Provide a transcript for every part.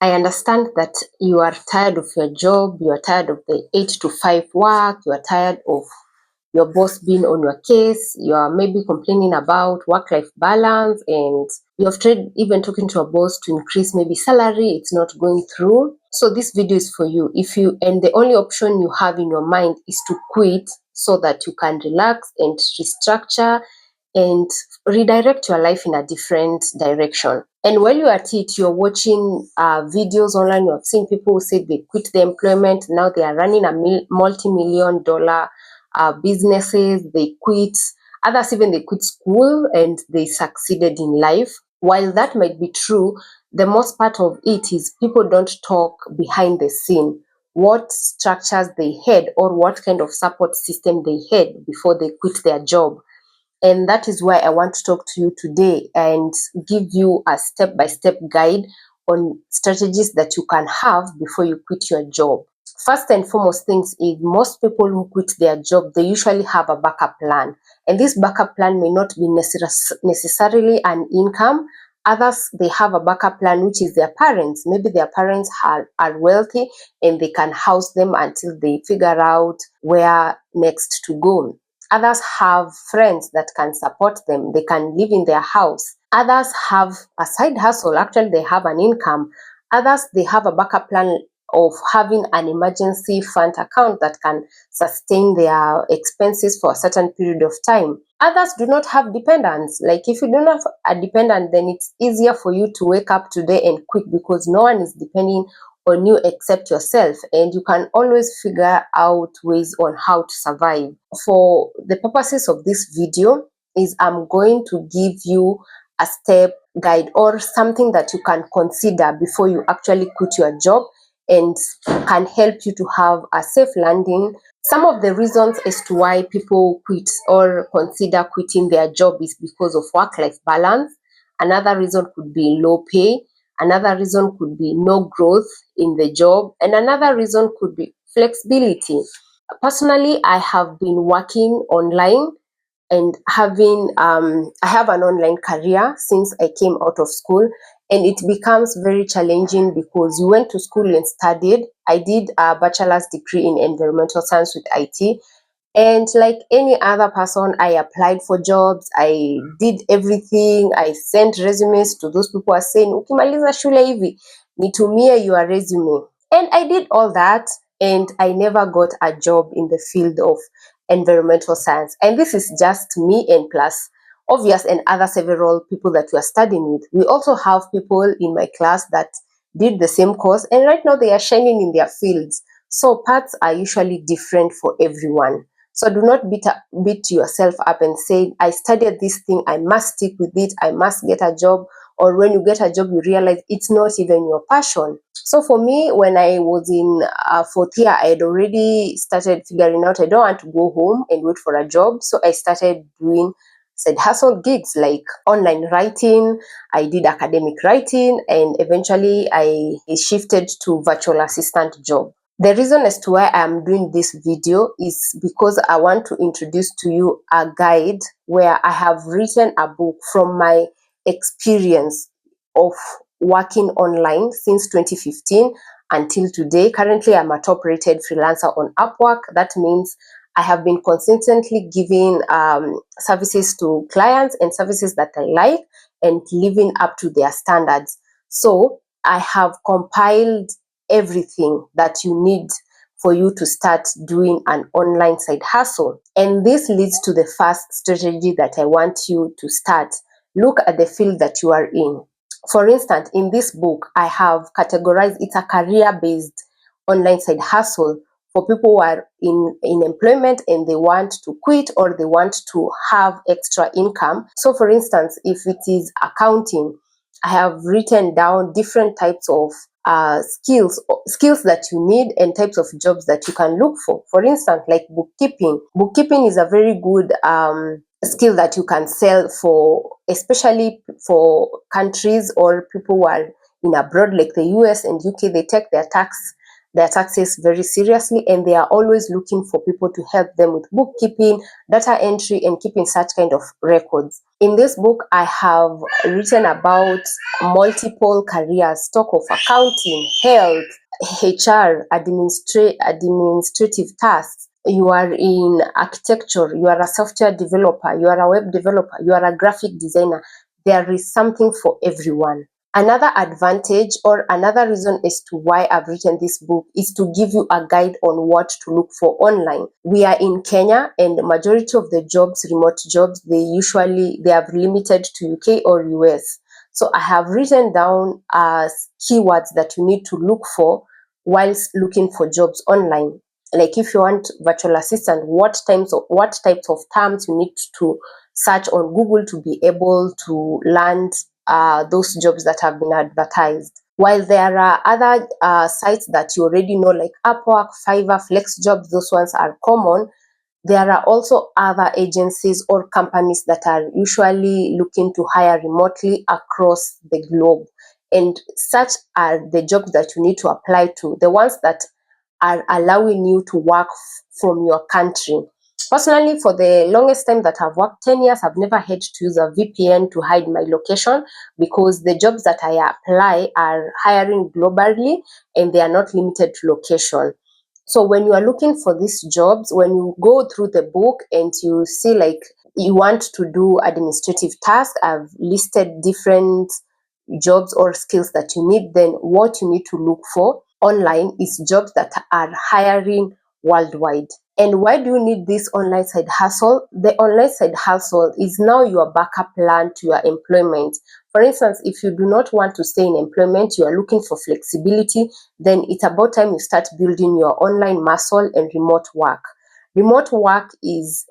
I understand that you are tired of your job, you are tired of the 8 to 5 work, you are tired of your boss being on your case, you are maybe complaining about work-life balance, and you have tried even talking to a boss to increase maybe salary, it's not going through. So this video is for you. And the only option you have in your mind is to quit so that you can relax and restructure and redirect your life in a different direction. And while you're at it, you're watching videos online, you have seen people who said they quit the employment, now they are running a multi-million dollar businesses, they quit, others even they quit school and they succeeded in life. While that might be true, the most part of it is people don't talk behind the scene, what structures they had or what kind of support system they had before they quit their job. And that is why I want to talk to you today and give you a step-by-step guide on strategies that you can have before you quit your job. First and foremost things is most people who quit their job, they usually have a backup plan. And this backup plan may not be necessarily an income. Others, they have a backup plan, which is their parents. Maybe their parents are wealthy and they can house them until they figure out where next to go. Others have friends that can support them. They can live in their house. Others have a side hustle. Actually, they have an income. Others, they have a backup plan of having an emergency fund account that can sustain their expenses for a certain period of time. Others do not have dependents. Like if you don't have a dependent, then it's easier for you to wake up today and quit because no one is depending on you except yourself, and you can always figure out ways on how to survive. For the purposes of this video is I'm going to give you a step guide or something that you can consider before you actually quit your job and can help you to have a safe landing. Some of the reasons as to why people quit or consider quitting their job is because of work-life balance. Another reason could be low pay. Another reason could be no growth in the job. And another reason could be flexibility. Personally, I have been working online and I have an online career since I came out of school, and it becomes very challenging because you went to school and studied. I did a bachelor's degree in environmental science with IT, and like any other person, I applied for jobs. I did everything. I sent resumes to those people who are saying, ukimaliza shule hivi, nitumie your resume. And I did all that, and I never got a job in the field of environmental science. And this is just me and plus obvious and other several people that we are studying with. We also have people in my class that did the same course, and right now they are shining in their fields. So paths are usually different for everyone. So do not beat yourself up and say, I studied this thing, I must stick with it, I must get a job. Or when you get a job, you realize it's not even your passion. So for me, when I was in fourth year, I had already started figuring out I don't want to go home and wait for a job. So I started doing side hustle gigs like online writing. I did academic writing, and eventually I shifted to virtual assistant job. The reason as to why I'm doing this video is because I want to introduce to you a guide where I have written a book from my experience of working online since 2015 until today. Currently, I'm a top-rated freelancer on Upwork. That means I have been consistently giving services to clients and services that I like and living up to their standards. So I have compiled everything that you need for you to start doing an online side hustle. And this leads to the first strategy that I want you to start. Look at the field that you are in. For instance, in this book, I have categorized it's a career-based online side hustle for people who are in employment and they want to quit or they want to have extra income. So for instance, if it is accounting, I have written down different types of skills that you need and types of jobs that you can look for. For instance, like bookkeeping. Bookkeeping is a very good skill that you can sell for, especially for countries or people who are in abroad like the US and UK. They take their taxes very seriously, and they are always looking for people to help them with bookkeeping, data entry, and keeping such kind of records. In this book, I have written about multiple careers, talk of accounting, health, HR, administrative tasks. You are in architecture, you are a software developer, you are a web developer, you are a graphic designer. There is something for everyone. Another advantage or another reason as to why I've written this book is to give you a guide on what to look for online. We are in Kenya, and the majority of the jobs, remote jobs, they have limited to UK or US. So I have written down keywords that you need to look for whilst looking for jobs online. Like if you want virtual assistant, what types of terms you need to search on Google to be able to land those jobs that have been advertised. While there are other sites that you already know, like Upwork, Fiverr, FlexJobs, those ones are common. There are also other agencies or companies that are usually looking to hire remotely across the globe. And such are the jobs that you need to apply to, the ones that are allowing you to work from your country. Personally, for the longest time that I've worked, 10 years, I've never had to use a VPN to hide my location, because the jobs that I apply are hiring globally and they are not limited to location. So when you are looking for these jobs, when you go through the book and you see like you want to do administrative tasks, I've listed different jobs or skills that you need. Then what you need to look for online is jobs that are hiring worldwide. And why do you need this online side hustle? The online side hustle is now your backup plan to your employment. For instance, if you do not want to stay in employment, you are looking for flexibility, then it's about time you start building your online muscle and remote work. Remote work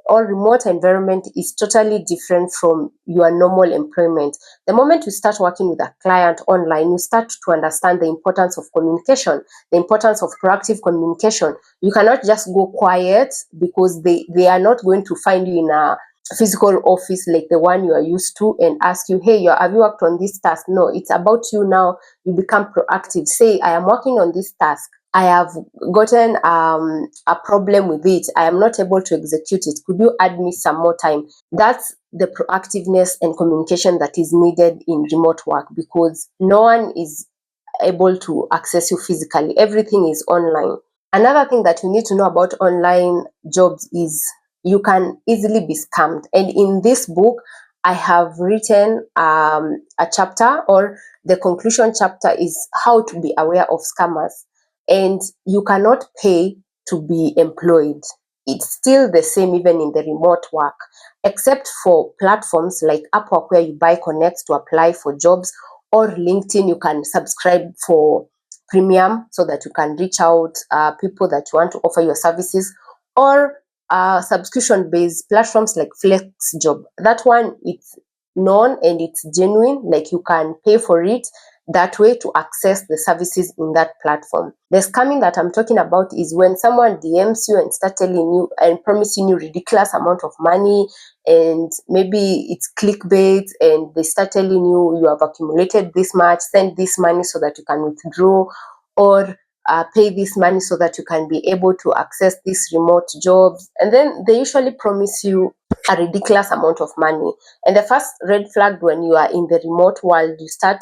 or remote environment is totally different from your normal employment. The moment you start working with a client online, you start to understand the importance of communication, the importance of proactive communication. You cannot just go quiet, because they are not going to find you in a physical office like the one you are used to and ask you, hey, have you worked on this task? No, it's about you now. You become proactive. Say, I am working on this task. I have gotten a problem with it. I am not able to execute it. Could you add me some more time? That's the proactiveness and communication that is needed in remote work, because no one is able to access you physically. Everything is online. Another thing that you need to know about online jobs is you can easily be scammed. And in this book, I have written a chapter, or the conclusion chapter is how to be aware of scammers. And you cannot pay to be employed. It's still the same even in the remote work, except for platforms like Upwork, where you buy connects to apply for jobs, or LinkedIn, you can subscribe for premium so that you can reach out people that you want to offer your services, or subscription-based platforms like FlexJob. That one, it's known and it's genuine, like you can pay for it that way to access the services in that platform. The scamming that I'm talking about is when someone DMs you and start telling you and promising you ridiculous amount of money, and maybe it's clickbait, and they start telling you have accumulated this much, send this money so that you can withdraw, or pay this money so that you can be able to access these remote jobs. And then they usually promise you a ridiculous amount of money. And the first red flag when you are in the remote world, you start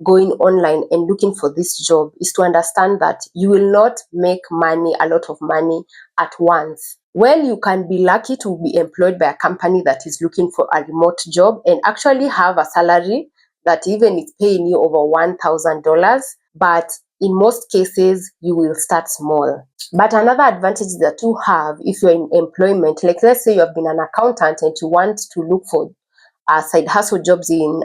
going online and looking for this job, is to understand that you will not make money, a lot of money at once. Well, you can be lucky to be employed by a company that is looking for a remote job and actually have a salary that even is paying you over $1,000, but in most cases, you will start small. But another advantage that you have if you're in employment, like let's say you have been an accountant and you want to look for side hustle jobs in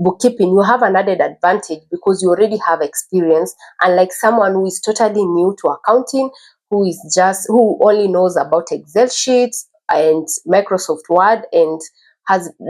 bookkeeping, you have an added advantage because you already have experience, unlike someone who is totally new to accounting, who only knows about Excel sheets and Microsoft Word and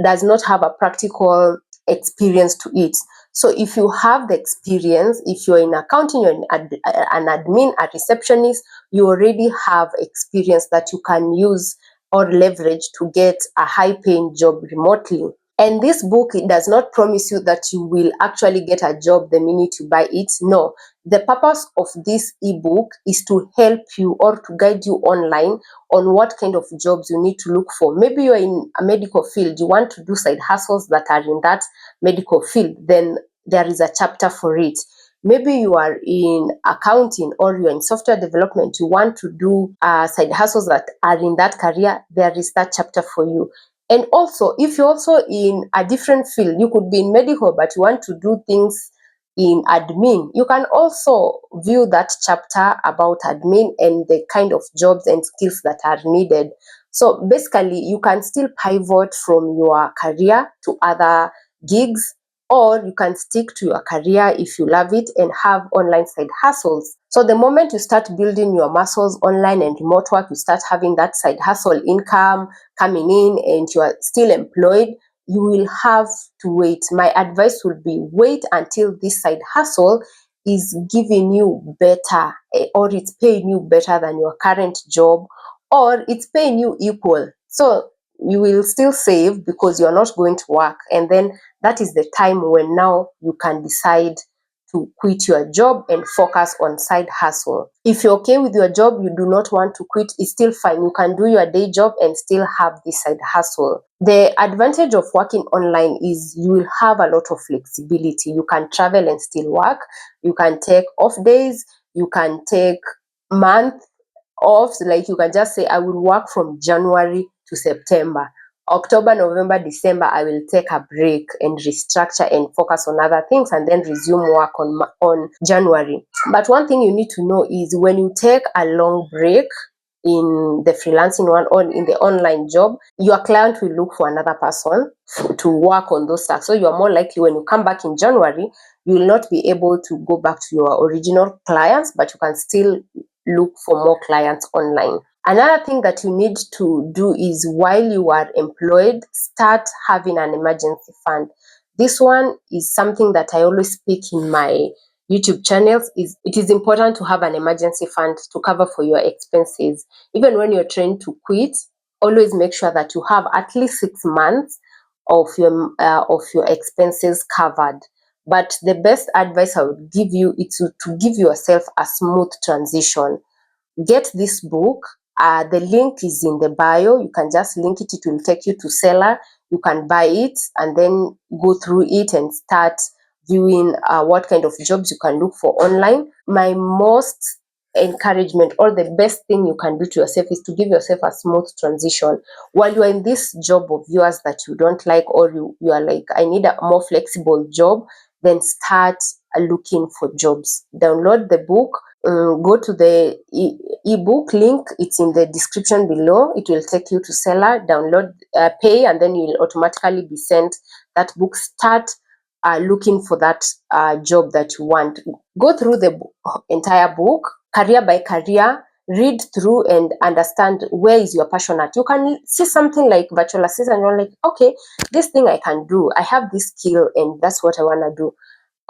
does not have a practical experience to it. So if you have the experience, if you're in accounting, you're an admin, a receptionist, you already have experience that you can use or leverage to get a high paying job remotely. And this book, it does not promise you that you will actually get a job the minute you buy it. No, the purpose of this ebook is to help you or to guide you online on what kind of jobs you need to look for. Maybe you're in a medical field, you want to do side hustles that are in that medical field, then there is a chapter for it. Maybe you are in accounting or you're in software development, you want to do side hustles that are in that career, there is that chapter for you. And also, if you're also in a different field, you could be in medical, but you want to do things in admin, you can also view that chapter about admin and the kind of jobs and skills that are needed. So basically, you can still pivot from your career to other gigs, or you can stick to your career if you love it and have online side hustles. So the moment you start building your muscles online and remote work, you start having that side hustle income coming in and you are still employed, you will have to wait. My advice would be wait until this side hustle is giving you better, or it's paying you better than your current job, or it's paying you equal. So you will still save because you're not going to work, and then that is the time when now you can decide to quit your job and focus on side hustle. If you're okay with your job, you do not want to quit, it's still fine. You can do your day job and still have this side hustle. The advantage of working online is you will have a lot of flexibility. You can travel and still work. You can take off days. You can take month off. Like you can just say, I will work from January to September. October, November, December, I will take a break and restructure and focus on other things and then resume work on January. But one thing you need to know is when you take a long break in the freelancing one or in the online job, your client will look for another person to work on those tasks. So you are more likely when you come back in January, you will not be able to go back to your original clients, but you can still look for more clients online. Another thing that you need to do is while you are employed, start having an emergency fund. This one is something that I always speak in my YouTube channels. It is important to have an emergency fund to cover for your expenses. Even when you're trying to quit, always make sure that you have at least 6 months of your expenses covered. But the best advice I would give you is to give yourself a smooth transition. Get this book. The link is in the bio. You can just link it. It will take you to seller. You can buy it and then go through it and start viewing what kind of jobs you can look for online. My most encouragement or the best thing you can do to yourself is to give yourself a smooth transition. While you are in this job of yours that you don't like, or you are like, I need a more flexible job, then start looking for jobs. Download the book. Go to the ebook link, it's in the description below. It will take you to seller, download, pay, and then you will automatically be sent that book. Start looking for that job that you want. Go through the entire book, career by career, read through and understand where is your passion at. You can see something like virtual assistant and you're like, okay, this thing I can do, I have this skill and that's what I want to do.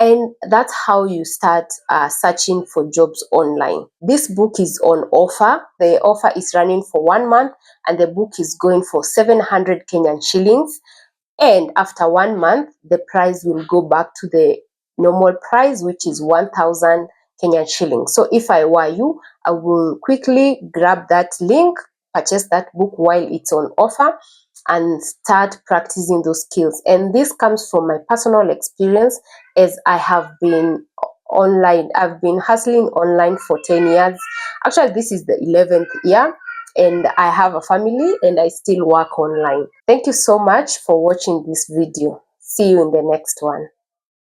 And that's how you start searching for jobs online. This book is on offer. The offer is running for 1 month and the book is going for 700 Kenyan shillings. And after 1 month, the price will go back to the normal price, which is 1,000 Kenyan shillings. So if I were you, I will quickly grab that link, purchase that book while it's on offer, and start practicing those skills. And this comes from my personal experience, as I have been online. I've been hustling online for 10 years. Actually, this is the 11th year. And I have a family and I still work online. Thank you so much for watching this video. See you in the next one.